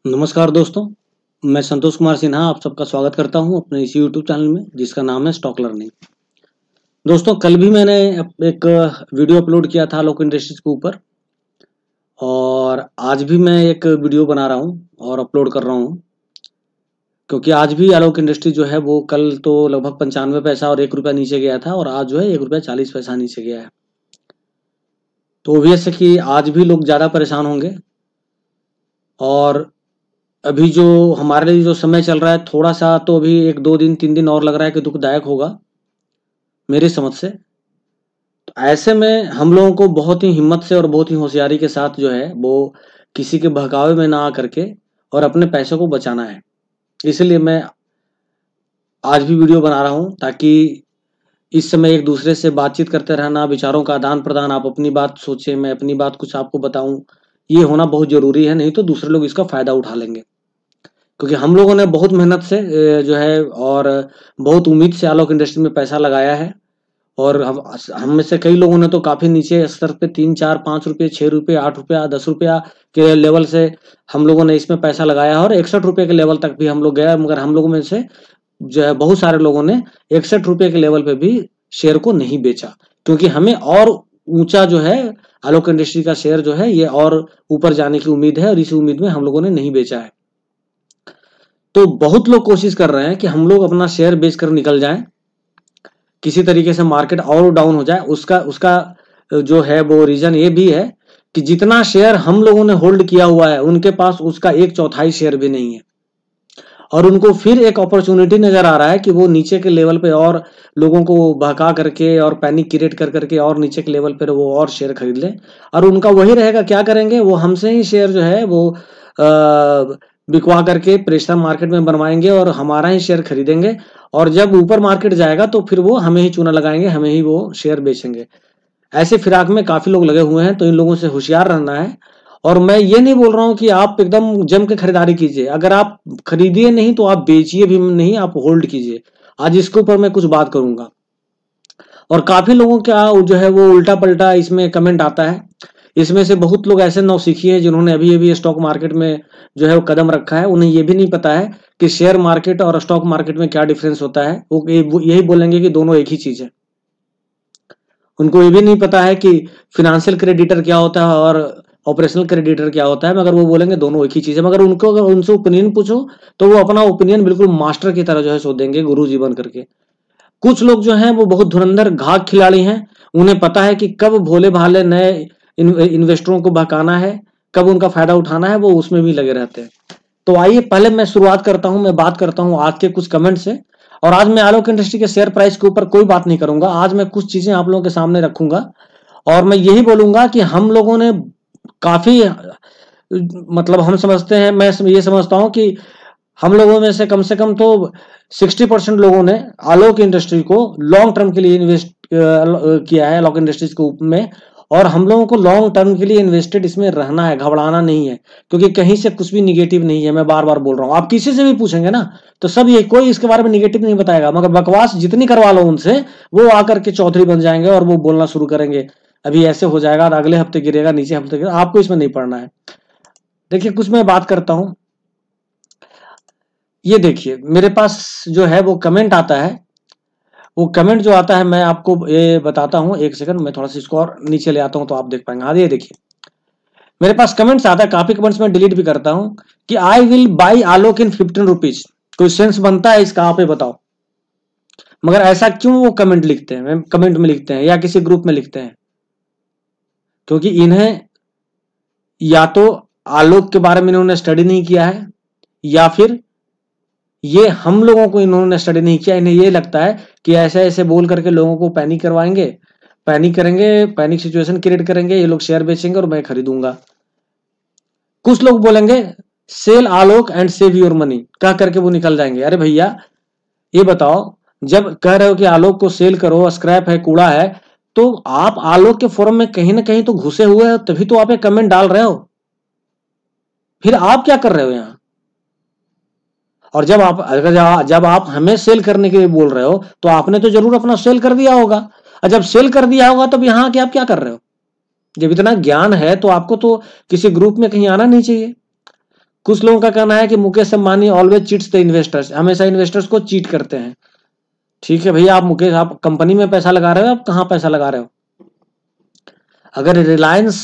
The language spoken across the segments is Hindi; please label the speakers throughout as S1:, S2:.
S1: नमस्कार दोस्तों, मैं संतोष कुमार सिन्हा आप सबका स्वागत करता हूं अपने इसी यूट्यूब चैनल में जिसका नाम है स्टॉक लर्निंग। दोस्तों, कल भी मैंने एक वीडियो अपलोड किया था आलोक इंडस्ट्रीज के ऊपर और आज भी मैं एक वीडियो बना रहा हूं और अपलोड कर रहा हूं, क्योंकि आज भी आलोक इंडस्ट्री जो है वो कल तो लगभग 95 पैसा और 1 रुपया नीचे गया था और आज जो है 1 रुपया 40 पैसा नीचे गया है। तो ऑब्वियस है कि आज भी लोग ज़्यादा परेशान होंगे और अभी जो हमारे लिए जो समय चल रहा है थोड़ा सा तो अभी 1-2 दिन 3 दिन और लग रहा है कि दुखदायक होगा मेरी समझ से। तो ऐसे में हम लोगों को बहुत ही हिम्मत से और बहुत ही होशियारी के साथ जो है वो किसी के बहकावे में ना आकर के और अपने पैसों को बचाना है। इसलिए मैं आज भी वीडियो बना रहा हूँ ताकि इस समय एक दूसरे से बातचीत करते रहना, विचारों का आदान प्रदान, आप अपनी बात सोचें, मैं अपनी बात कुछ आपको बताऊं, ये होना बहुत जरूरी है, नहीं तो दूसरे लोग इसका फायदा उठा लेंगे। क्योंकि हम लोगों ने बहुत मेहनत से जो है और बहुत उम्मीद से आलोक इंडस्ट्री में पैसा लगाया है और हम में से कई लोगों ने तो काफी नीचे स्तर पे 3, 4, 5 रुपये, 6 रुपये, 8 रुपया, 10 रुपया के लेवल से हम लोगों ने इसमें पैसा लगाया और 61 रुपये के लेवल तक भी हम लोग गए, मगर हम लोगों में से जो है बहुत सारे लोगों ने 61 रुपये के लेवल पे भी शेयर को नहीं बेचा, क्योंकि हमें और ऊंचा जो है आलोक इंडस्ट्री का शेयर जो है ये और ऊपर जाने की उम्मीद है और इसी उम्मीद में हम लोगों ने नहीं बेचा है। तो बहुत लोग कोशिश कर रहे हैं कि हम लोग अपना शेयर बेचकर निकल जाएं, किसी तरीके से मार्केट और डाउन हो जाए। उसका उसका जो है वो रीजन ये भी है कि जितना शेयर हम लोगों ने होल्ड किया हुआ है उनके पास उसका 1/4 शेयर भी नहीं है और उनको फिर एक अपॉर्चुनिटी नजर आ रहा है कि वो नीचे के लेवल पे और लोगों को बहका करके और पैनिक क्रिएट कर करके और नीचे के लेवल पे वो और शेयर खरीद ले। और उनका वही रहेगा, क्या करेंगे वो हमसे ही शेयर जो है वो बिकवा करके प्रेशर मार्केट में बनवाएंगे और हमारा ही शेयर खरीदेंगे और जब ऊपर मार्केट जाएगा तो फिर वो हमें ही चूना लगाएंगे, हमें ही वो शेयर बेचेंगे। ऐसे फिराक में काफी लोग लगे हुए हैं, तो इन लोगों से होशियार रहना है। और मैं ये नहीं बोल रहा हूं कि आप एकदम जम के खरीदारी कीजिए, अगर आप खरीदिए नहीं तो आप बेचिए भी नहीं, आप होल्ड कीजिए। आज इसके ऊपर मैं कुछ बात करूंगा और काफी लोगों का जो है वो उल्टा पलटा इसमें कमेंट आता है। इसमें से बहुत लोग ऐसे नौसिखिए हैं जिन्होंने अभी अभी स्टॉक मार्केट में जो है वो कदम रखा है, उन्हें ये भी नहीं पता है कि शेयर मार्केट और स्टॉक मार्केट में क्या डिफरेंस होता है। वो यही बोलेंगे कि दोनों एक ही चीज है। उनको ये भी नहीं पता है कि फाइनेंशियल क्रेडिटर क्या होता है और ऑपरेशनल क्रेडिटर क्या होता है, मगर वो बोलेंगे दोनों एक ही चीज है। मगर उनको अगर उनसे ओपिनियन पूछो तो वो अपना ओपिनियन बिल्कुल मास्टर की तरह जो है सो देंगे, गुरु जी बन करके। कुछ लोग जो हैं वो बहुत धुरंधर घाक खिलाड़ी हैं, उन्हें पता है कि कब भोले भाले नए इन्वेस्टरों को बहकाना है, कब उनका फायदा उठाना है, वो उसमें भी लगे रहते हैं। तो आइए पहले मैं शुरुआत करता हूं, मैं बात करता हूं आज के कुछ कमेंट से। और आज मैं आलोक इंडस्ट्री के शेयर प्राइस के ऊपर कोई बात नहीं करूंगा, आज मैं कुछ चीजें आप लोगों के सामने रखूंगा और मैं यही बोलूंगा कि हम लोगों ने काफी मतलब हम समझते हैं, मैं ये समझता हूं कि हम लोगों में से कम तो 60% लोगों ने आलोक इंडस्ट्री को लॉन्ग टर्म के लिए इन्वेस्ट किया है आलोक इंडस्ट्रीज के ऊपर में। और हम लोगों को लॉन्ग टर्म के लिए इन्वेस्टेड इसमें रहना है, घबराना नहीं है, क्योंकि कहीं से कुछ भी निगेटिव नहीं है। मैं बार बार बोल रहा हूं, आप किसी से भी पूछेंगे ना तो सब ये कोई इसके बारे में निगेटिव नहीं बताएगा, मगर बकवास जितनी करवा लो उनसे वो आकर के चौधरी बन जाएंगे और वो बोलना शुरू करेंगे अभी ऐसे हो जाएगा, अगले हफ्ते गिरेगा, नीचे हफ्ते गिरेगा। आपको इसमें नहीं पड़ना है। देखिए कुछ मैं बात करता हूं, ये देखिए मेरे पास जो है वो कमेंट आता है, वो कमेंट जो आता है मैं आपको ये बताता हूँ। एक सेकंड, मैं थोड़ा सा इसको और नीचे ले आता हूँ तो आप देख पाएंगे। हाँ ये देखिए मेरे पास कमेंट्स आता है, काफी कमेंट्स में डिलीट भी करता हूँ कि I will by Alok in 15 rupees. कोई सेंस बनता है इसका, आप ही बताओ। मगर ऐसा क्यों वो कमेंट लिखते हैं, कमेंट में लिखते हैं या किसी ग्रुप में लिखते हैं? क्योंकि इन्हें या तो आलोक के बारे में इन्होंने स्टडी नहीं किया है या फिर ये हम लोगों को इन्होंने स्टडी नहीं किया। इन्हें ये लगता है कि ऐसे ऐसे बोल करके लोगों को पैनिक करवाएंगे, पैनिक करेंगे, पैनिक सिचुएशन क्रिएट करेंगे, ये लोग शेयर बेचेंगे और मैं खरीदूंगा। कुछ लोग बोलेंगे सेल आलोक एंड सेव योर मनी, कह करके वो निकल जाएंगे। अरे भैया ये बताओ, जब कह रहे हो कि आलोक को सेल करो, स्क्रैप है, कूड़ा है, तो आप आलोक के फोरम में कहीं ना कहीं तो घुसे हुए हो, तभी तो आप एक कमेंट डाल रहे हो। फिर आप क्या कर रहे हो यहां? और जब आप हमें सेल करने के लिए बोल रहे हो तो आपने तो जरूर अपना सेल कर दिया होगा, और जब सेल कर दिया होगा तब यहां आके आप क्या कर रहे हो? जब इतना ज्ञान है तो आपको तो किसी ग्रुप में कहीं आना नहीं चाहिए। कुछ लोगों का कहना है कि Mukesh Ambani always cheats the investors, हमेशा इन्वेस्टर्स को चीट करते हैं। ठीक है भैया, आप कंपनी में पैसा लगा रहे हो, आप कहाँ पैसा लगा रहे हो? अगर रिलायंस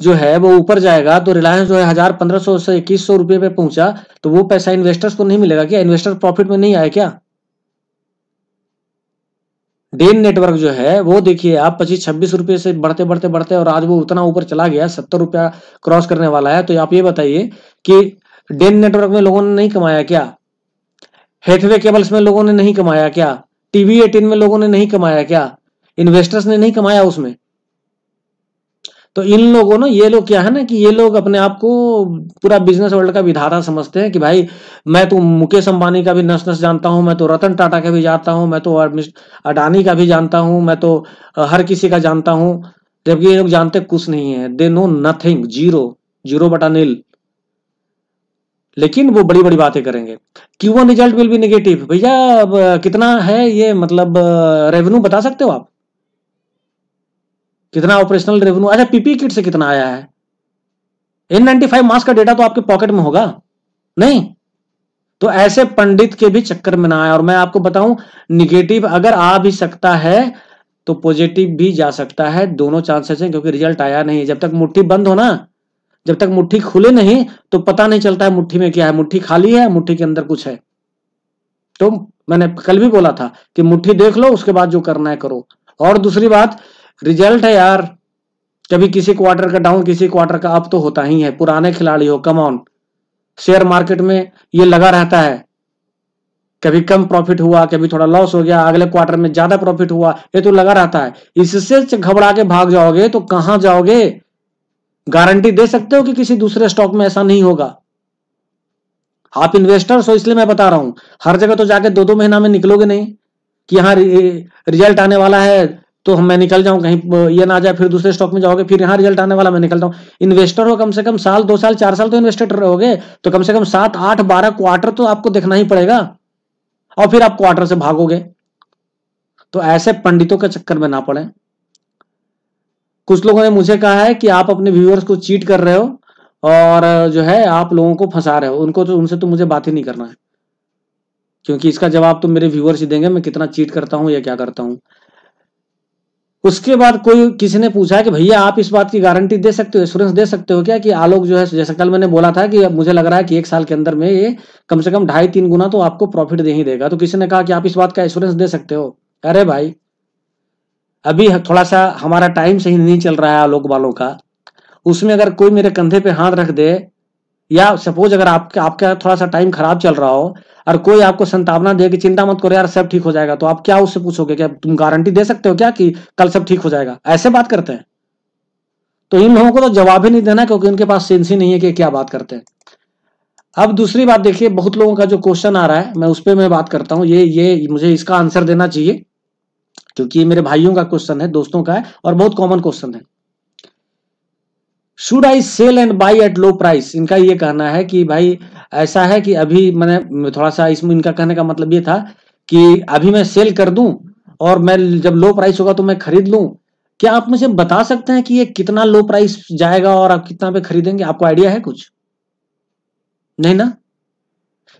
S1: जो है वो ऊपर जाएगा तो रिलायंस जो है 1,000-1,500 से 2,100 रुपये पे पहुंचा, तो वो पैसा इन्वेस्टर्स को नहीं मिलेगा क्या? इन्वेस्टर प्रॉफिट में नहीं आए क्या? डेन नेटवर्क जो है वो देखिए आप 25-26 रुपये से बढ़ते बढ़ते बढ़ते और आज वो उतना ऊपर चला गया, 70 रुपया क्रॉस करने वाला है। तो आप ये बताइए कि डेन नेटवर्क में लोगों ने नहीं कमाया क्या? हैथवे केबल्स में लोगों ने नहीं कमाया क्या? टीवी 18 में लोगों ने नहीं कमाया क्या? इन्वेस्टर्स ने नहीं कमाया उसमें? तो इन लोगों ने, ये लोग क्या है ना कि ये लोग अपने आप को पूरा बिजनेस वर्ल्ड का विधाता समझते हैं कि भाई मैं तो मुकेश अंबानी का भी नस नस जानता हूं, मैं तो रतन टाटा का भी जानता हूं, मैं तो अडानी का भी जानता हूं, मैं तो हर किसी का जानता हूं। जबकि ये लोग जानते कुछ नहीं है, they know nothing, zero, zero बटा नील। लेकिन वो बड़ी बड़ी बातें करेंगे। Q1 result will be negative. भैया कितना है ये, मतलब रेवेन्यू बता सकते हो आप? कितना ऑपरेशनल रेवेन्यू? अच्छा, पीपी किट से कितना आया है? N95 मास्क का डेटा तो आपके पॉकेट में होगा नहीं? तो ऐसे पंडित के भी चक्कर में ना आए। और मैं आपको बताऊं, निगेटिव अगर आ भी सकता है तो पॉजिटिव भी जा सकता है, दोनों चांसेस हैं, क्योंकि रिजल्ट आया नहीं। जब तक मुट्ठी बंद हो ना, जब तक मुट्ठी खुले नहीं तो पता नहीं चलता है मुट्ठी में क्या है। मुट्ठी खाली है, मुट्ठी के अंदर कुछ है। तो मैंने कल भी बोला था कि मुट्ठी देख लो, उसके बाद जो करना है करो। और दूसरी बात, रिजल्ट है यार, कभी किसी क्वार्टर का डाउन, किसी क्वार्टर का अप तो होता ही है। पुराने खिलाड़ी हो, कम ऑन, शेयर मार्केट में ये लगा रहता है। कभी कम प्रॉफिट हुआ, कभी थोड़ा लॉस हो गया, अगले क्वार्टर में ज्यादा प्रॉफिट हुआ, ये तो लगा रहता है। इससे घबरा के भाग जाओगे तो कहां जाओगे? गारंटी दे सकते हो कि किसी दूसरे स्टॉक में ऐसा नहीं होगा? आप इन्वेस्टर्स हो इसलिए मैं बता रहा हूं। हर जगह तो जाके 2-2 महीना में निकलोगे नहीं कि यहाँ रिजल्ट आने वाला है तो मैं निकल जाऊं, कहीं ये ना जाए फिर दूसरे स्टॉक में जाओगे, फिर यहाँ रिजल्ट आने वाला मैं निकलता हूं। इन्वेस्टर हो, कम से कम साल, 2 साल, 4 साल तो इन्वेस्टर रहोगे, तो कम से कम 7, 8, 12 क्वार्टर तो आपको देखना ही पड़ेगा, और फिर आप क्वार्टर से भागोगे। तो ऐसे पंडितों के चक्कर में ना पड़े। कुछ लोगों ने मुझे कहा है कि आप अपने व्यूअर्स को चीट कर रहे हो और जो है आप लोगों को फंसा रहे हो। उनसे तो मुझे बात ही नहीं करना है, क्योंकि इसका जवाब तो मेरे व्यूअर्स ही देंगे, मैं कितना चीट करता हूं या क्या करता हूं। उसके बाद किसी ने पूछा कि भैया आप इस बात की गारंटी दे सकते हो, एश्योरेंस दे सकते हो क्या कि आलोक जो है, जैसे कल मैंने बोला था कि मुझे लग रहा है कि 1 साल के अंदर में ये कम से कम 2.5-3 गुना तो आपको प्रॉफिट दे ही देगा। तो किसी ने कहा कि आप इस बात का एश्योरेंस दे सकते हो? अरे भाई, अभी थोड़ा सा हमारा टाइम सही नहीं चल रहा है आलोक वालों का, उसमें अगर कोई मेरे कंधे पे हाथ रख दे, या सपोज अगर आपका थोड़ा सा टाइम खराब चल रहा हो और कोई आपको संतावना दे कि चिंता मत करो यार सब ठीक हो जाएगा, तो आप क्या उससे पूछोगे? क्या तुम गारंटी दे सकते हो क्या कि कल सब ठीक हो जाएगा? ऐसे बात करते हैं। तो इन लोगों को तो जवाब ही नहीं देना, क्योंकि उनके पास सेंस ही नहीं है कि क्या बात करते हैं। अब दूसरी बात देखिए, बहुत लोगों का जो क्वेश्चन आ रहा है, मैं उस पर मैं बात करता हूँ। ये मुझे इसका आंसर देना चाहिए, क्योंकि ये मेरे भाइयों का क्वेश्चन है, दोस्तों का है, और बहुत कॉमन क्वेश्चन है। Should I sell and buy at low price? इनका ये कहना है कि भाई ऐसा है कि अभी मैंने थोड़ा सा इसमें, इनका कहने का मतलब ये था कि अभी मैं सेल कर दूं और मैं जब लो प्राइस होगा तो मैं खरीद लूं। क्या आप मुझे बता सकते हैं कि ये कितना लो प्राइस जाएगा और आप कितना पे खरीदेंगे? आपको आइडिया है कुछ? नहीं ना?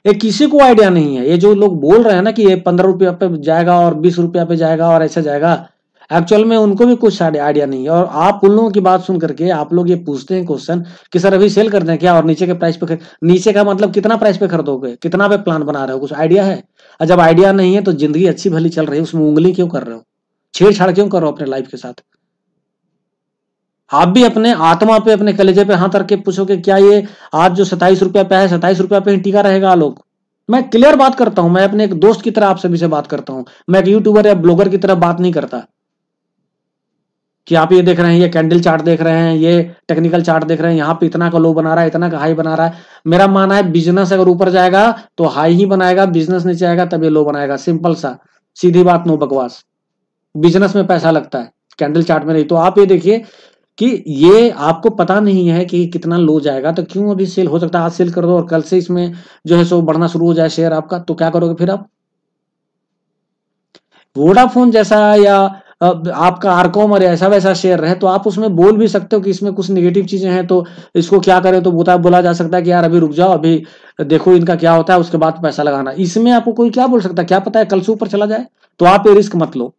S1: ये किसी को आइडिया नहीं है। ये जो लोग बोल रहे हैं ना कि ये 15 रुपया पे जाएगा और 20 रुपया पे जाएगा और ऐसा जाएगा, एक्चुअल में उनको भी कुछ आइडिया नहीं है। और आप उन लोगों की बात सुन करके आप लोग ये पूछते हैं क्वेश्चन कि सर अभी सेल कर दें क्या, और नीचे के प्राइस पे नीचे का मतलब कितना प्राइस पे खरीदोगे, कितना पे प्लान बना रहे हो, कुछ आइडिया है? और जब आइडिया नहीं है तो जिंदगी अच्छी भली चल रही है, उसमें उंगली क्यों कर रहे हो, छेड़छाड़ क्यों कर रहे हो अपने लाइफ के साथ? आप भी अपने आत्मा पे, अपने कलेजे पे हाथ रख के पूछोगे क्या ये आज जो 27 रुपया पे है, 27 रुपया पे ही टिका रहेगा आलोक? मैं क्लियर बात करता हूं, मैं अपने एक दोस्त की तरह आप सभी से बात करता हूं, मैं एक यूट्यूबर या ब्लॉगर की तरह बात नहीं करता कि आप ये देख रहे हैं, ये कैंडल चार्ट देख रहे हैं, ये टेक्निकल चार्ट देख रहे हैं, यहाँ पे इतना का लो बना रहा है, इतना का हाई बना रहा है। मेरा मानना है बिजनेस अगर ऊपर जाएगा तो हाई ही बनाएगा, बिजनेस नीचे आएगा तब ये लो बनाएगा। सिंपल सा, सीधी बात, नो बकवास। बिजनेस में पैसा लगता है, कैंडल चार्ट में नहीं। तो आप ये देखिए कि ये आपको पता नहीं है कि कितना लो जाएगा, तो क्यों अभी सेल? हो सकता है आज सेल कर दो और कल से इसमें जो है सो बढ़ना शुरू हो जाए शेयर आपका, तो क्या करोगे फिर आप? वोडाफोन जैसा या आपका आरकॉम और ऐसा वैसा शेयर रहे तो आप उसमें बोल भी सकते हो कि इसमें कुछ नेगेटिव चीजें हैं तो इसको क्या करें, तो बोला जा सकता है कि यार अभी रुक जाओ, अभी देखो इनका क्या होता है, उसके बाद पैसा लगाना। इसमें आपको कोई क्या बोल सकता है, क्या पता है कल से ऊपर चला जाए, तो आप ये रिस्क मत लो।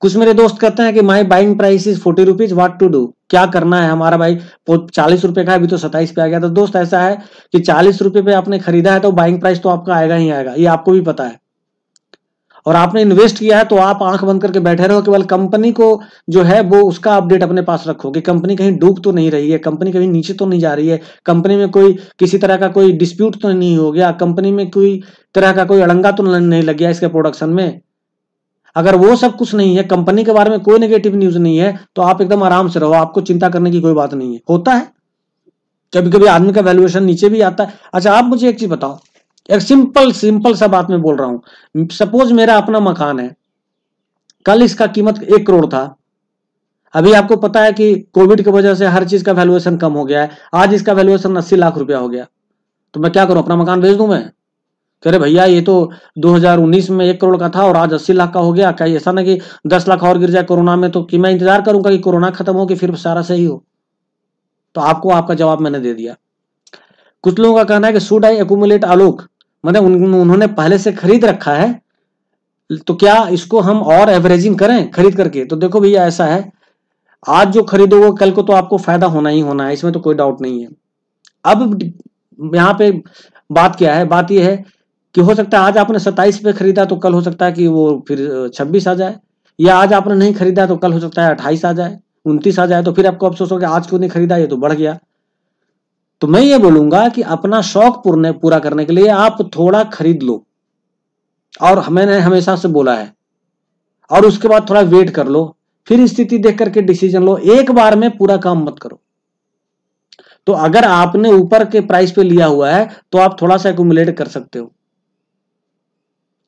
S1: कुछ मेरे दोस्त कहते हैं कि my buying price is 40 rupees, what to do, क्या करना है हमारा भाई, 40 रुपए का है, अभी तो 27 पे आ गया। तो दोस्त ऐसा है कि 40 रुपए पे आपने खरीदा है तो बाइंग प्राइस तो आपका आएगा ही आएगा, ये आपको भी पता है। और आपने इन्वेस्ट किया है तो आप आंख बंद करके बैठे रहो, केवल कंपनी को जो है वो उसका अपडेट अपने पास रखो कि कंपनी कहीं डूब तो नहीं रही है, कंपनी कहीं नीचे तो नहीं जा रही है, कंपनी में कोई किसी तरह का कोई डिस्प्यूट तो नहीं हो गया, कंपनी में कोई तरह का कोई अड़ंगा तो नहीं लग गया इसके प्रोडक्शन में। अगर वो सब कुछ नहीं है, कंपनी के बारे में कोई नेगेटिव न्यूज नहीं है, तो आप एकदम आराम से रहो, आपको चिंता करने की कोई बात नहीं है। होता है कभी कभी आदमी का वैल्यूएशन नीचे भी आता है। अच्छा आप मुझे एक चीज बताओ, एक सिंपल सा बात मैं बोल रहा हूं। सपोज मेरा अपना मकान है, कल इसका कीमत 1 करोड़ था, अभी आपको पता है कि कोविड की वजह से हर चीज का वैल्यूएशन कम हो गया है, आज इसका वैल्यूएशन 80 लाख रुपया हो गया, तो मैं क्या करूं, अपना मकान बेच दूं? मैं कह रहे भैया ये तो 2019 में 1 करोड़ का था और आज 80 लाख का हो गया, क्या ऐसा ना कि 10 लाख और गिर जाए कोरोना में, तो कि मैं इंतजार करूंगा कि कोरोना खत्म हो कि फिर सारा सही हो? तो आपको आपका जवाब मैंने दे दिया। कुछ लोगों का कहना है कि शुड आई एक्यूमुलेट आलोक, मतलब उन्होंने पहले से खरीद रखा है, तो क्या इसको हम और एवरेजिंग करें खरीद करके? तो देखो भैया ऐसा है, आज जो खरीदोगे कल को तो आपको फायदा होना ही होना है, इसमें तो कोई डाउट नहीं है। अब यहाँ पे बात क्या है, बात यह है कि हो सकता है आज आपने 27 पे खरीदा तो कल हो सकता है कि वो फिर 26 आ जाए, या आज आपने नहीं खरीदा तो कल हो सकता है 28 आ जाए, 29 आ जाए, तो फिर आपको अफसोस होगा आज क्यों नहीं खरीदा, ये तो बढ़ गया। तो मैं ये बोलूंगा कि अपना शौक पूरा करने के लिए आप थोड़ा खरीद लो, और मैंने हमेशा से बोला है, और उसके बाद थोड़ा वेट कर लो, फिर स्थिति देख करके डिसीजन लो, एक बार में पूरा काम मत करो। तो अगर आपने ऊपर के प्राइस पे लिया हुआ है तो आप थोड़ा सा एक्यूमुलेट कर सकते हो,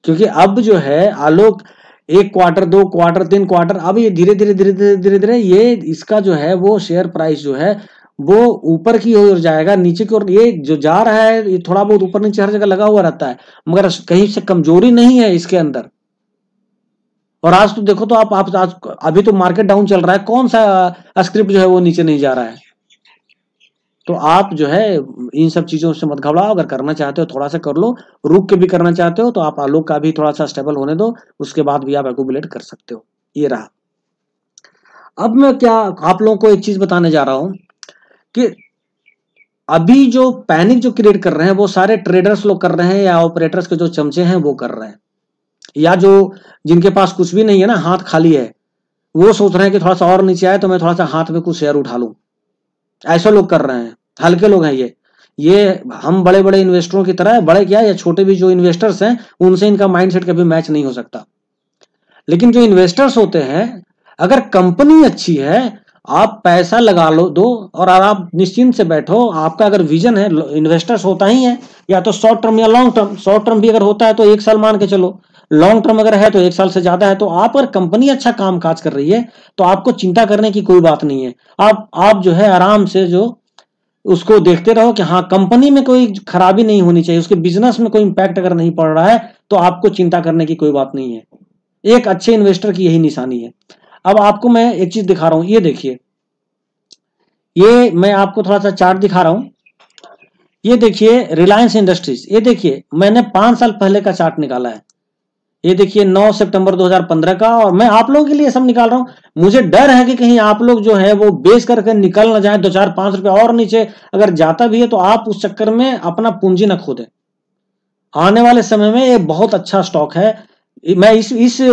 S1: क्योंकि अब जो है आलोक 1 क्वार्टर 2 क्वार्टर 3 क्वार्टर, अब ये धीरे धीरे ये इसका जो है वो शेयर प्राइस जो है वो ऊपर की ओर जाएगा, नीचे की ओर ये जो जा रहा है ये थोड़ा बहुत ऊपर नीचे हर जगह लगा हुआ रहता है, मगर कहीं से कमजोरी नहीं है इसके अंदर। और आज तो देखो तो आप आज अभी तो मार्केट डाउन चल रहा है, कौन सा स्क्रिप्ट जो है वो नीचे नहीं जा रहा है। तो आप जो है इन सब चीजों से मत घबराओ, अगर करना चाहते हो थोड़ा सा कर लो, रुक के भी करना चाहते हो तो आप आलोक का भी थोड़ा सा स्टेबल होने दो, उसके बाद भी आप एक्यूमुलेट कर सकते हो। ये रहा। अब मैं क्या आप लोगों को एक चीज बताने जा रहा हूं कि अभी जो पैनिक जो क्रिएट कर रहे हैं वो सारे ट्रेडर्स लोग कर रहे हैं, या ऑपरेटर्स के जो चमचे हैं वो कर रहे हैं, या जो जिनके पास कुछ भी नहीं है ना, हाथ खाली है, वो सोच रहे हैं कि थोड़ा सा और नीचे आए तो मैं थोड़ा सा हाथ में कुछ शेयर उठा लूं। ऐसे लोग कर रहे हैं, हल्के लोग हैं ये हम बड़े बड़े इन्वेस्टरों की तरह, बड़े क्या या छोटे भी जो इन्वेस्टर्स हैं उनसे इनका माइंडसेट कभी मैच नहीं हो सकता। लेकिन जो इन्वेस्टर्स होते हैं, अगर कंपनी अच्छी है आप पैसा लगा लो दो और आप निश्चिंत से बैठो, आपका अगर विजन है, इन्वेस्टर्स होता ही है या तो शॉर्ट टर्म या लॉन्ग टर्म, शॉर्ट टर्म भी अगर होता है तो 1 साल मान के चलो, लॉन्ग टर्म अगर है तो 1 साल से ज्यादा है, तो आप अगर कंपनी अच्छा काम काज कर रही है तो आपको चिंता करने की कोई बात नहीं है। आप जो है आराम से जो उसको देखते रहो कि हाँ कंपनी में कोई खराबी नहीं होनी चाहिए, उसके बिजनेस में कोई इंपैक्ट अगर नहीं पड़ रहा है तो आपको चिंता करने की कोई बात नहीं है। एक अच्छे इन्वेस्टर की यही निशानी है। अब आपको मैं एक चीज दिखा रहा हूं, ये देखिए, ये मैं आपको थोड़ा सा चार्ट दिखा रहा हूं, ये देखिए रिलायंस इंडस्ट्रीज, ये देखिए मैंने 5 साल पहले का चार्ट निकाला है, ये देखिए 9 सितंबर 2015 का, और मैं आप लोगों के लिए सब निकाल रहा हूं। मुझे डर है कि कहीं आप लोग जो है वो बेच करके निकल ना जाए, 2 4 5 रुपए और नीचे अगर जाता भी है तो आप उस चक्कर में अपना पूंजी न खो दें। आने वाले समय में ये बहुत अच्छा स्टॉक है, मैं इस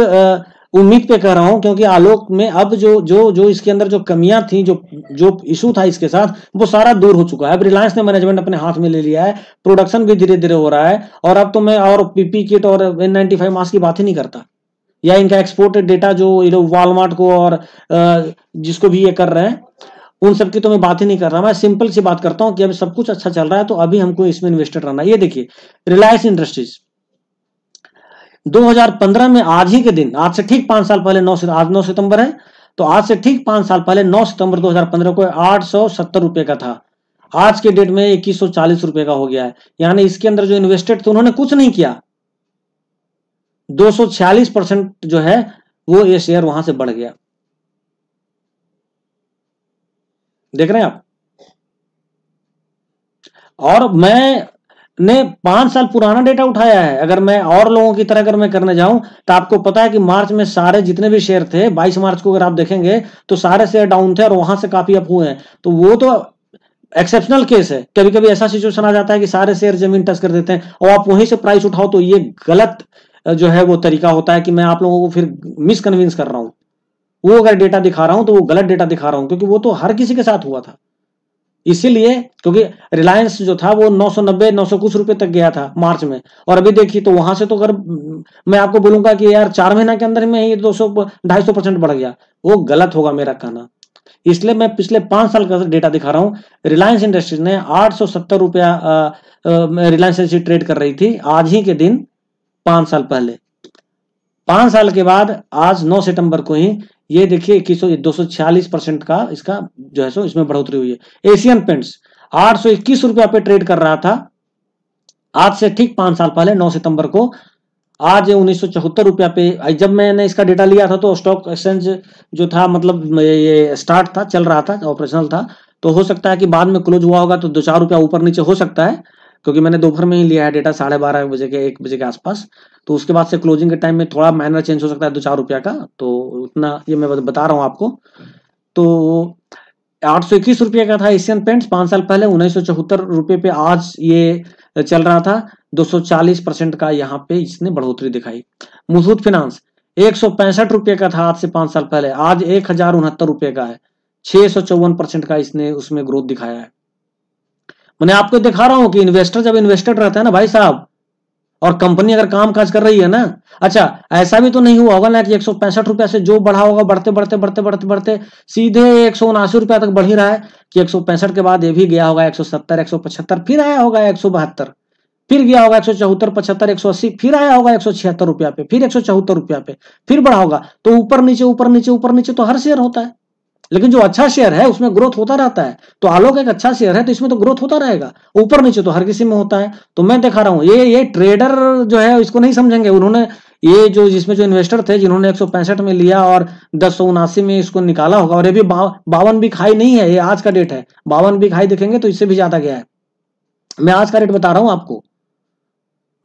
S1: उम्मीद पे कह रहा हूं, क्योंकि आलोक में अब जो इसके अंदर जो कमियां थी, जो इशू था इसके साथ, वो सारा दूर हो चुका है। अब रिलायंस ने मैनेजमेंट अपने हाथ में ले लिया है, प्रोडक्शन भी धीरे धीरे हो रहा है, और अब तो मैं और पीपी किट और N95 मास्क की बात ही नहीं करता, या इनका एक्सपोर्टेड डेटा जो वॉलमार्ट को और जिसको भी ये कर रहे हैं उन सब की तो मैं बात ही नहीं कर रहा। मैं सिंपल सी बात करता हूं कि अभी सब कुछ अच्छा चल रहा है तो अभी हमको इसमें इन्वेस्टेड रहना। ये देखिए रिलायंस इंडस्ट्रीज 2015 में आज ही के दिन, आज से ठीक 5 साल पहले, आज 9 सितंबर है, तो आज से ठीक 5 साल पहले 9 सितंबर 2015 को 870 रुपए का था, आज के डेट में 2140 रुपए का हो गया है। यानी इसके अंदर जो इन्वेस्टेड थे उन्होंने कुछ नहीं किया, 246% जो है वो ये शेयर वहां से बढ़ गया। देख रहे हैं आप। और मैंने 5 साल पुराना डेटा उठाया है। अगर मैं और लोगों की तरह अगर मैं करने जाऊं तो आपको पता है कि मार्च में सारे जितने भी शेयर थे, 22 मार्च को अगर आप देखेंगे तो सारे शेयर डाउन थे और वहां से काफी अप हुए हैं। तो वो तो एक्सेप्शनल केस है। कभी कभी ऐसा सिचुएशन आ जाता है कि सारे शेयर जमीन टच कर देते हैं और आप वहीं से प्राइस उठाओ, तो ये गलत जो है वो तरीका होता है कि मैं आप लोगों को फिर मिसकन्विंस कर रहा हूं। वो अगर डेटा दिखा रहा हूं तो वो गलत डेटा दिखा रहा हूं, क्योंकि वो तो हर किसी के साथ हुआ था। इसीलिए क्योंकि रिलायंस जो था वो 990 900 कुछ रुपए तक गया था मार्च में, और अभी देखिए तो वहां से तो अगर मैं आपको बोलूंगा कि यार 4 महीना के अंदर में ही 200 250% बढ़ गया, वो गलत होगा मेरा कहना। इसलिए मैं पिछले 5 साल का डेटा दिखा रहा हूं। रिलायंस इंडस्ट्रीज ने 870 रुपया रिलायंस इंडस्ट्रीज ट्रेड कर रही थी आज ही के दिन 5 साल पहले। 5 साल के बाद आज 9 सितंबर को ही ये देखिए 246% का इसका जो है सो इसमें बढ़ोतरी हुई है। एशियन पेंट्स 821 रुपया पे ट्रेड कर रहा था आज से ठीक 5 साल पहले 9 सितंबर को। आज 1974 रुपया पे, जब मैंने इसका डेटा लिया था तो स्टॉक एक्सचेंज जो था, मतलब ये स्टार्ट था, चल रहा था, ऑपरेशनल था। तो हो सकता है कि बाद में क्लोज हुआ होगा तो 2-4 रुपया ऊपर नीचे हो सकता है, क्योंकि मैंने दोपहर में ही लिया है डेटा 12:30 बजे के 1 बजे के आसपास। तो उसके बाद से क्लोजिंग के टाइम में थोड़ा माइनर चेंज हो सकता है 2-4 रुपया का, तो उतना ये मैं बता रहा हूँ आपको। तो 821 रुपये का था एशियन पेंट्स 5 साल पहले, 1974 रुपये पे आज ये चल रहा था। 240% का यहाँ पे इसने बढ़ोतरी दिखाई। मुथूट फिनांस 165 रुपये का था आज से 5 साल पहले, आज 1069 रुपये का है। 654% का इसने उसमें ग्रोथ दिखाया है। मैंने आपको दिखा रहा हूं कि इन्वेस्टर जब इन्वेस्टेड रहता है ना भाई साहब, और कंपनी अगर काम काज कर रही है ना, अच्छा ऐसा भी तो नहीं हुआ होगा ना कि 165 रुपया से जो बढ़ा होगा बढ़ते बढ़ते बढ़ते बढ़ते बढ़ते सीधे 179 रुपया तक बढ़ ही रहा है, कि 165 के बाद ये भी गया होगा 170 175, फिर आया होगा 172, फिर गया होगा 174 75 180, फिर आया होगा 176 रुपया पे, फिर 174 रुपया पे, फिर बढ़ा होगा। तो ऊपर नीचे ऊपर नीचे ऊपर नीचे तो हर शेयर होता है, लेकिन जो अच्छा शेयर है उसमें ग्रोथ होता रहता है। तो आलोक एक अच्छा शेयर है तो इसमें तो ग्रोथ होता रहेगा। ऊपर नीचे तो हर किसी में होता है। तो मैं दिखा रहा हूं ये ट्रेडर जो है इसको नहीं समझेंगे। उन्होंने ये जो जिसमें जो इन्वेस्टर थे जिन्होंने 165 में लिया और 1079 में इसको निकाला होगा, और ये भी 52 भी खाई नहीं है, ये आज का डेट है। 52 भी खाई देखेंगे तो इससे भी ज्यादा गया है। मैं आज का रेट बता रहा हूं आपको।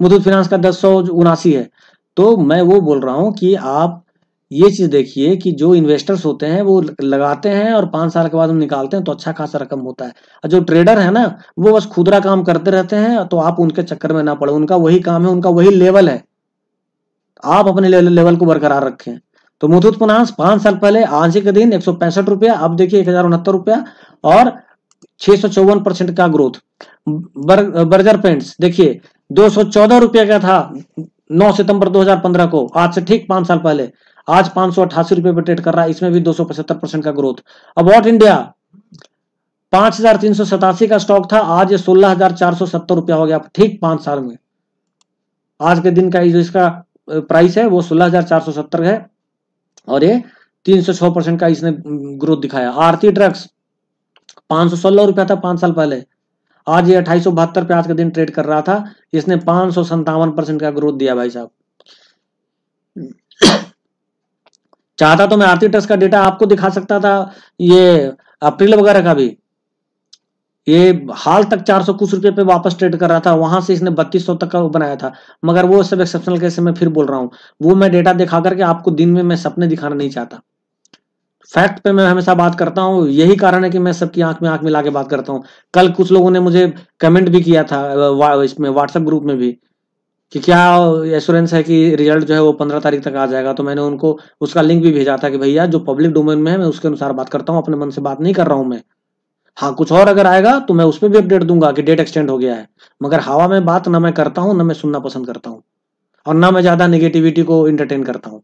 S1: मुथूट फिनांस का 1079 है। तो मैं वो बोल रहा हूं कि आप ये चीज देखिए कि जो इन्वेस्टर्स होते हैं वो लगाते हैं और 5 साल के बाद हम निकालते हैं तो अच्छा खासा रकम होता है। और जो ट्रेडर है ना, वो बस खुदरा काम करते रहते हैं, तो आप उनके चक्कर में ना पड़े। उनका वही काम है, उनका वही लेवल है, आप अपने लेवल को बरकरार रखें। तो मुथूट फाइनेंस 5 साल पहले आज ही के दिन 165 रुपया, अब देखिए 1069 रुपया और 654% का ग्रोथ। बर्जर पेंट्स देखिए 214 रुपये का था 9 सितंबर 2015 को, आज से ठीक 5 साल पहले, आज 588 रुपये पे ट्रेड कर रहा है, इसमें भी 275% का ग्रोथ। अब वॉट इंडिया 5387 का स्टॉक था, आज ये 16470 रुपया हो गया ठीक 5 साल में। आज के दिन का जो इसका प्राइस है वो 16470 है और ये 306% का इसने ग्रोथ दिखाया। आरती ड्रग्स 516 रुपया था 5 साल पहले, आज ये 2872 पे आज के दिन ट्रेड कर रहा था, इसने 557% का ग्रोथ दिया भाई साहब। चाहता तो मैं आरती ड्रग्स का डेटा आपको दिखा सकता था, ये अप्रैल वगैरह का भी। ये हाल तक 400 कुछ रुपए पे वापस ट्रेड कर रहा था, वहां से इसने 3200 तक का बनाया था। मगर वो सब एक्सेप्शनल केस मैं फिर बोल रहा हूँ, वो मैं डेटा दिखा करके आपको दिन में मैं सपने दिखाना नहीं चाहता। फैक्ट पे मैं हमेशा बात करता हूँ, यही कारण है कि मैं सबकी आंख में आंख मिला के बात करता हूँ। कल कुछ लोगों ने मुझे कमेंट भी किया था इसमें व्हाट्सएप ग्रुप में भी कि क्या एश्योरेंस है कि रिजल्ट जो है वो 15 तारीख तक आ जाएगा। तो मैंने उनको उसका लिंक भी भेजा था कि भैया जो पब्लिक डोमेन में है मैं उसके अनुसार बात करता हूँ, अपने मन से बात नहीं कर रहा हूँ मैं। हाँ, कुछ और अगर आएगा तो मैं उस पर भी अपडेट दूंगा कि डेट एक्सटेंड हो गया है, मगर हवा में बात ना मैं करता हूँ, ना मैं सुनना पसंद करता हूँ, और ना मैं ज्यादा नेगेटिविटी को इंटरटेन करता हूँ।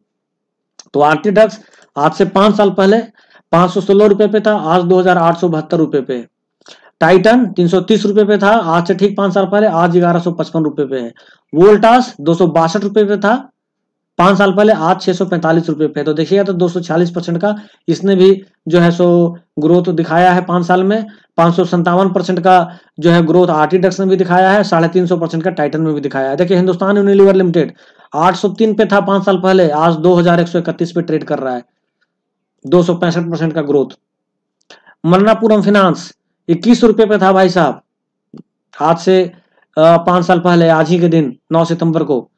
S1: तो आरटी ड्रग्स आज से 5 साल पहले 516 रुपए पे था, आज 2872 रुपए पे। टाइटन 330 रुपए पे था आज से ठीक 5 साल पहले, आज 1155 रुपए पे है। वोल्टास 262 रुपए पे था 5 साल पहले, आज 645 रुपये पे। तो देखिएगा तो 246% का इसने भी जो है सो ग्रोथ दिखाया है 5 साल में। 557% का जो है ग्रोथ आर्टिडक्स ने भी दिखाया है, 350% का टाइटन में भी दिखाया है। देखिए हिंदुस्तान यूनिलीवर लिमिटेड 803 पे था 5 साल पहले, आज 2131 पे ट्रेड कर रहा है, 265% का ग्रोथ। मन्नापुरम फाइनेंस 21 रुपये पे था भाई साहब, आज से 5 साल पहले, आज ही के दिन 9 सितंबर को,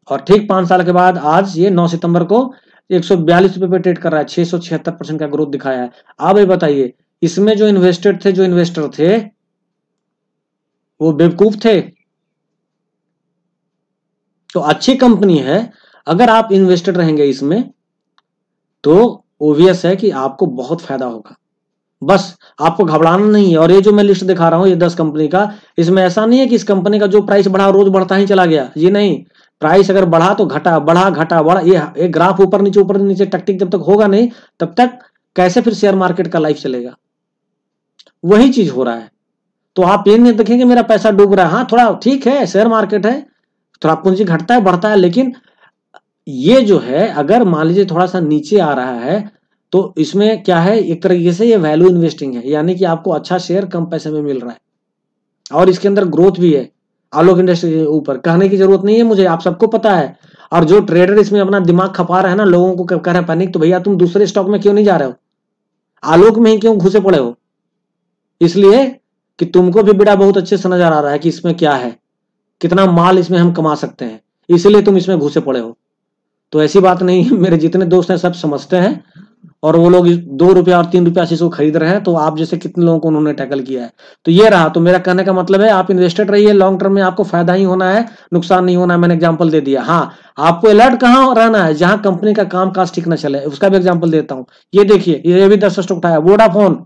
S1: और ठीक 5 साल के बाद आज ये 9 सितंबर को 142 रुपये पे ट्रेड कर रहा है, 676% का ग्रोथ दिखाया है। अब ये बताइए इसमें जो इन्वेस्टर थे वो बेवकूफ थे? तो अच्छी कंपनी है, अगर आप इन्वेस्टेड रहेंगे इसमें तो ओवियस है कि आपको बहुत फायदा होगा। बस आपको घबराना नहीं है। और ये जो मैं लिस्ट दिखा रहा हूं, ये 10 कंपनी का, इसमें ऐसा नहीं है कि इस कंपनी का जो प्राइस बढ़ा रोज बढ़ता ही चला गया, ये नहीं। प्राइस अगर बढ़ा तो घटा, बढ़ा घटा बढ़ा, ये ग्राफ ऊपर नीचे टकटिक जब तक होगा नहीं तब तक कैसे फिर शेयर मार्केट का लाइफ चलेगा? वही चीज हो रहा है। तो आप ये नहीं देखेंगे मेरा पैसा डूब रहा है। हाँ थोड़ा ठीक है, शेयर मार्केट है, थोड़ा पूंजी घटता है बढ़ता है, लेकिन ये जो है अगर मान लीजिए थोड़ा सा नीचे आ रहा है तो इसमें क्या है, एक तरीके से ये वैल्यू इन्वेस्टिंग है, यानी कि आपको अच्छा शेयर कम पैसे में मिल रहा है और इसके अंदर ग्रोथ भी है। आलोक इंडस्ट्री के ऊपर कहने की जरूरत नहीं है मुझे, आप सबको पता है। और जो ट्रेडर इसमें अपना दिमाग खपा रहे हैं ना, लोगों को कह रहे हैं पैनिक, तो भैया तुम दूसरे स्टॉक में क्यों नहीं जा रहे हो, आलोक में ही क्यों घुसे पड़े हो? इसलिए कि तुमको भी बेटा बहुत अच्छे से नजर आ रहा है कि इसमें क्या है, कितना माल इसमें हम कमा सकते हैं, इसलिए तुम इसमें घुसे पड़े हो। तो ऐसी बात नहीं है, मेरे जितने दोस्त हैं सब समझते हैं और वो लोग 2 रुपया और 3 रुपया से इसको खरीद रहे हैं। तो आप जैसे कितने लोगों को उन्होंने टैकल किया है। तो ये रहा। तो मेरा कहने का मतलब है आप इन्वेस्टेड रहिए, लॉन्ग टर्म में आपको फायदा ही होना है, नुकसान नहीं होना है। मैंने एग्जांपल दे दिया। हाँ आपको अलर्ट कहाँ रहना है, जहां कंपनी का काम काज ठीक ना चले, उसका भी एग्जाम्पल देता हूं। ये देखिए ये भी 10 स्टॉक उठाया। वोडाफोन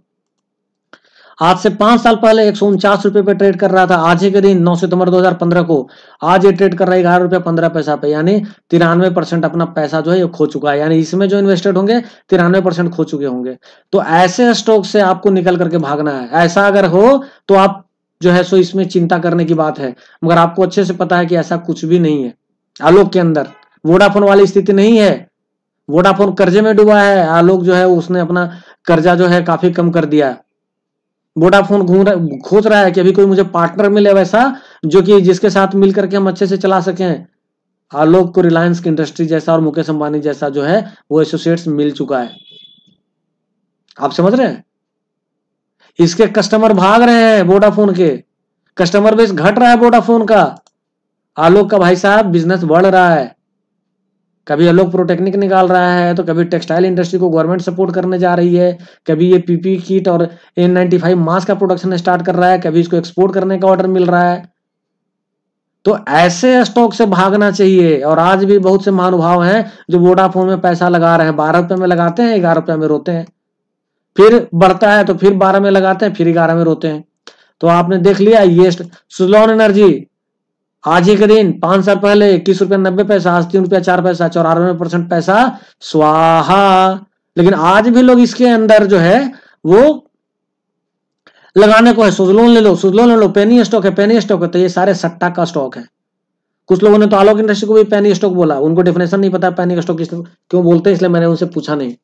S1: आज से 5 साल पहले 149 रुपए पे ट्रेड कर रहा था, आज ही के दिन 9 सितंबर 2015 को आज ये ट्रेड कर रहा है 11 रुपया 15 पैसा पे, यानी 93% अपना पैसा जो है ये खो चुका है। यानी इसमें जो इन्वेस्टेड होंगे 93% खो चुके होंगे। तो ऐसे स्टॉक से आपको निकल करके भागना है। ऐसा अगर हो तो आप जो है सो इसमें चिंता करने की बात है, मगर आपको अच्छे से पता है कि ऐसा कुछ भी नहीं है। आलोक के अंदर वोडाफोन वाली स्थिति नहीं है। वोडाफोन कर्जे में डूबा है, आलोक जो है उसने अपना कर्जा जो है काफी कम कर दिया है। वोडाफोन खोज रहा है कि अभी कोई मुझे पार्टनर मिले वैसा, जो कि जिसके साथ मिल करके हम अच्छे से चला सकें। आलोक को रिलायंस की इंडस्ट्री जैसा और मुकेश अंबानी जैसा जो है वो एसोसिएट्स मिल चुका है। आप समझ रहे हैं? इसके कस्टमर भाग रहे हैं, वोडाफोन के कस्टमर बेस घट रहा है वोडाफोन का। आलोक का भाई साहब बिजनेस बढ़ रहा है। कभी आलोक प्रोटेक्निक निकाल रहा है, तो कभी टेक्सटाइल इंडस्ट्री को गवर्नमेंट सपोर्ट करने जा रही है, कभी ये पीपी किट और N95 मास्क का प्रोडक्शन स्टार्ट कर रहा है, कभी इसको एक्सपोर्ट करने का ऑर्डर मिल रहा है। तो ऐसे स्टॉक से भागना चाहिए। और आज भी बहुत से महानुभाव हैं जो वोडाफोन में पैसा लगा रहे हैं, 12 रुपए में लगाते हैं, 11 रुपए में रोते हैं, फिर बढ़ता है तो फिर 12 में लगाते हैं, फिर 11 में रोते हैं। तो आपने देख लिया ये सुजलॉन एनर्जी आज ही के दिन 5 साल पहले 21 रुपया 90 पैसा, आज 3 रुपया 4 पैसा, 94% पैसा स्वाहा। लेकिन आज भी लोग इसके अंदर जो है वो लगाने को है। सुजलॉन ले लो, सुजलॉन ले लो, पेनी स्टॉक है, पेनी स्टॉक है। तो ये सारे सट्टा का स्टॉक है। कुछ लोगों ने तो आलोक इंडस्ट्री को भी पेनी स्टॉक बोला, उनको डेफिनेशन नहीं पता पेनी स्टॉक क्यों बोलते हैं, इसलिए मैंने उनसे पूछा नहीं।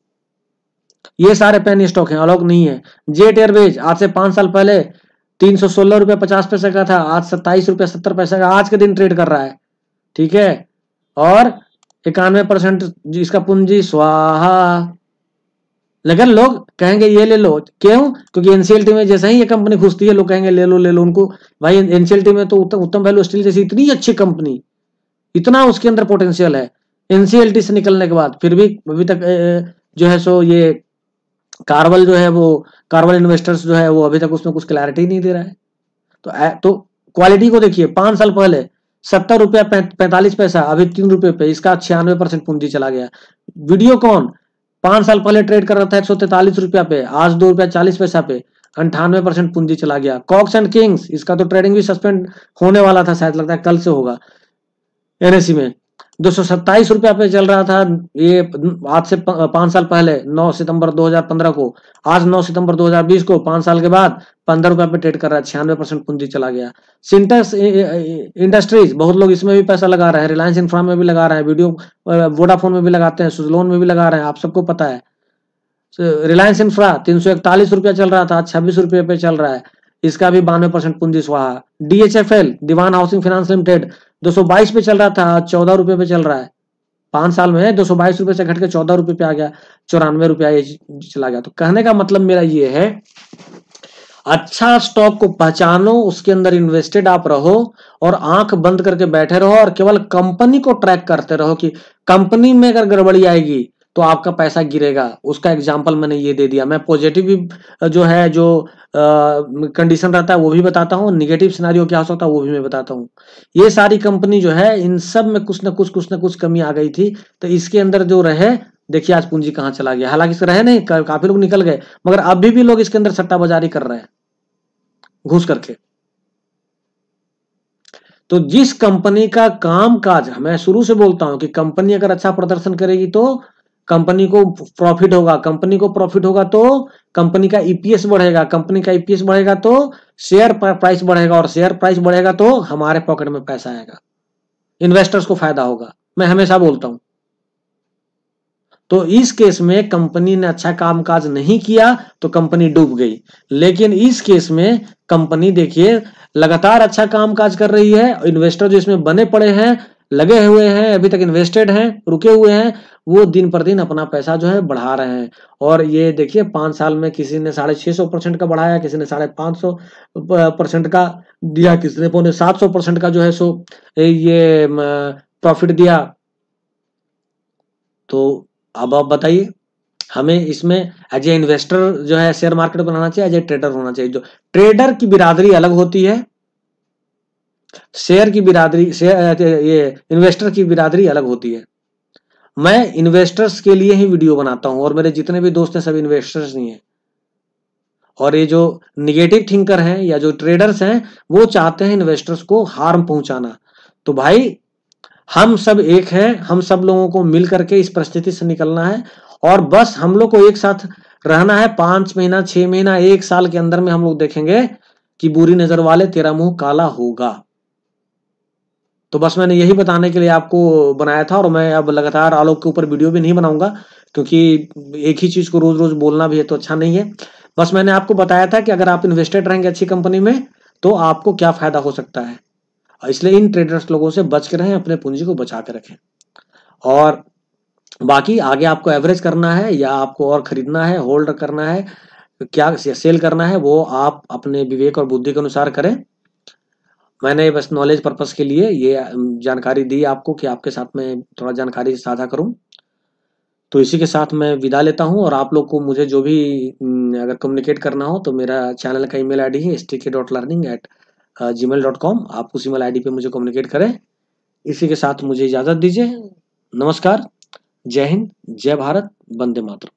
S1: ये सारे पेनी स्टॉक हैं, आलोक नहीं है। जेट एयरवेज आज से 5 साल पहले 316 रुपया 50 पैसे का था, आज 27 रुपया 70 पैसे का आज के दिन ट्रेड कर रहा है। ठीक है, और 91% इसका पूंजी स्वाहा। लेकिन लोग कहेंगे ये ले लो, क्यों? क्योंकि एनसीएलटी में जैसे ही ये कंपनी घुसती है लोग कहेंगे ले लो ले लो। उनको भाई एनसीएलटी में तो उत्तम वैल्यू स्टील जैसी इतनी अच्छी कंपनी, इतना उसके अंदर पोटेंशियल है, एनसीएलटी से निकलने के बाद फिर भी अभी तक जो है सो ये कार्बल जो है वो कार्बल इन्वेस्टर्स जो है वो अभी तक उसमें कुछ क्लैरिटी नहीं दे रहा है। तो क्वालिटी को देखिए, 5 साल पहले 70 रुपया 45 पैसा, अभी 3 रुपये पे इसका 96% पूंजी चला गया। वीडियोकॉन 5 साल पहले ट्रेड कर रहा था 143 रुपया पे, आज 2 रुपया 40 पैसा पे 98% पूंजी चला गया। कॉक्स एंड किंग्स इसका तो ट्रेडिंग भी सस्पेंड होने वाला था, शायद लगता है कल से होगा एनएससी में। ₹227 पे चल रहा था ये आज से 5 साल पहले 9 सितंबर 2015 को। आज 9 सितंबर 2020 को 5 साल के बाद ₹15 पे ट्रेड कर रहा है। 96% पूंजी चला गया। सिंटेक्स इंडस्ट्रीज, बहुत लोग इसमें भी पैसा लगा रहे हैं, रिलायंस इंफ्रा में भी लगा रहे हैं, वीडियो वोडाफोन में भी लगाते हैं, सुजलोन में भी लगा रहे हैं, आप सबको पता है। रिलायंस इंफ्रा ₹341 चल रहा था, आज ₹26 पे चल रहा है, इसका भी 92% पूंजी स्वाहा। DHFL दीवान हाउसिंग फाइनेंस लिमिटेड 222 पे चल रहा था, आज ₹14 पे चल रहा है। 5 साल में ₹222 से घट के ₹14 पे आ गया, ₹94 चला गया। तो कहने का मतलब मेरा ये है, अच्छा स्टॉक को पहचानो, उसके अंदर इन्वेस्टेड आप रहो और आंख बंद करके बैठे रहो और केवल कंपनी को ट्रैक करते रहो कि कंपनी में अगर गड़बड़ी आएगी तो आपका पैसा गिरेगा। उसका एग्जांपल मैंने ये दे दिया। मैं पॉजिटिव भी जो है जो कंडीशन रहता है वो भी बताता हूँ, निगेटिव सिनेरियो क्या हो सकता है वो भी मैं बताता हूँ। ये सारी कंपनी जो है इन सब में कुछ ना कुछ कमी आ गई थी, तो इसके अंदर जो रहे, देखिए आज पूंजी कहाँ चला गया। हालांकि इसके रहे नहीं, काफी लोग निकल गए, मगर अभी भी लोग इसके अंदर सट्टाबाजारी कर रहे हैं घुस करके। तो जिस कंपनी का काम काज, मैं शुरू से बोलता हूं कि कंपनी अगर अच्छा प्रदर्शन करेगी तो कंपनी को प्रॉफिट होगा, कंपनी को प्रॉफिट होगा तो कंपनी का ईपीएस बढ़ेगा, कंपनी का ईपीएस बढ़ेगा तो शेयर प्राइस बढ़ेगा, और शेयर प्राइस बढ़ेगा तो हमारे पॉकेट में पैसा आएगा, इन्वेस्टर्स को फायदा होगा। मैं हमेशा बोलता हूं। तो इस केस में कंपनी ने अच्छा कामकाज नहीं किया तो कंपनी डूब गई, लेकिन इस केस में कंपनी देखिए लगातार अच्छा कामकाज कर रही है। इन्वेस्टर जो इसमें बने पड़े हैं, लगे हुए हैं, अभी तक इन्वेस्टेड हैं, रुके हुए हैं, वो दिन पर दिन अपना पैसा जो है बढ़ा रहे हैं। और ये देखिए 5 साल में किसी ने 650% का बढ़ाया, किसी ने 550% का दिया, किसी ने 750% का जो है सो ये प्रॉफिट दिया। तो अब आप बताइए, हमें इसमें एज ए इन्वेस्टर जो है शेयर मार्केट बनाना चाहिए, एज ए ट्रेडर होना चाहिए। जो ट्रेडर की बिरादरी अलग होती है, शेयर की बिरादरी, ये इन्वेस्टर की बिरादरी अलग होती है। मैं इन्वेस्टर्स के लिए ही वीडियो बनाता हूं और मेरे जितने भी दोस्त हैं सब इन्वेस्टर्स नहीं है। और ये जो निगेटिव थिंकर हैं या जो ट्रेडर्स हैं वो चाहते हैं इन्वेस्टर्स को हार्म पहुंचाना। तो भाई हम सब एक हैं, हम सब लोगों को मिल करके इस परिस्थिति से निकलना है और बस हम लोग को एक साथ रहना है। 5 महीना, 6 महीना, 1 साल के अंदर में हम लोग देखेंगे कि बुरी नजर वाले तेरा मुंह काला होगा। तो बस मैंने यही बताने के लिए आपको बनाया था, और मैं अब लगातार आलोक के ऊपर वीडियो भी नहीं बनाऊंगा क्योंकि एक ही चीज को रोज रोज बोलना भी है तो अच्छा नहीं है। बस मैंने आपको बताया था कि अगर आप इन्वेस्टेड रहेंगे अच्छी कंपनी में तो आपको क्या फायदा हो सकता है, इसलिए इन ट्रेडर्स लोगों से बच के रहें, अपने पूंजी को बचा के रखें। और बाकी आगे आपको एवरेज करना है या आपको और खरीदना है, होल्ड करना है, क्या सेल करना है, वो आप अपने विवेक और बुद्धि के अनुसार करें। मैंने बस नॉलेज पर्पस के लिए ये जानकारी दी आपको कि आपके साथ में थोड़ा जानकारी साझा करूं। तो इसी के साथ मैं विदा लेता हूं, और आप लोग को मुझे जो भी अगर कम्युनिकेट करना हो तो मेरा चैनल का ईमेल आईडी है stk.learning@gmail.com। आप उस ईमेल आईडी पे मुझे कम्युनिकेट करें। इसी के साथ मुझे इजाजत दीजिए। नमस्कार, जय हिंद, जय भारत, वंदे मातरम।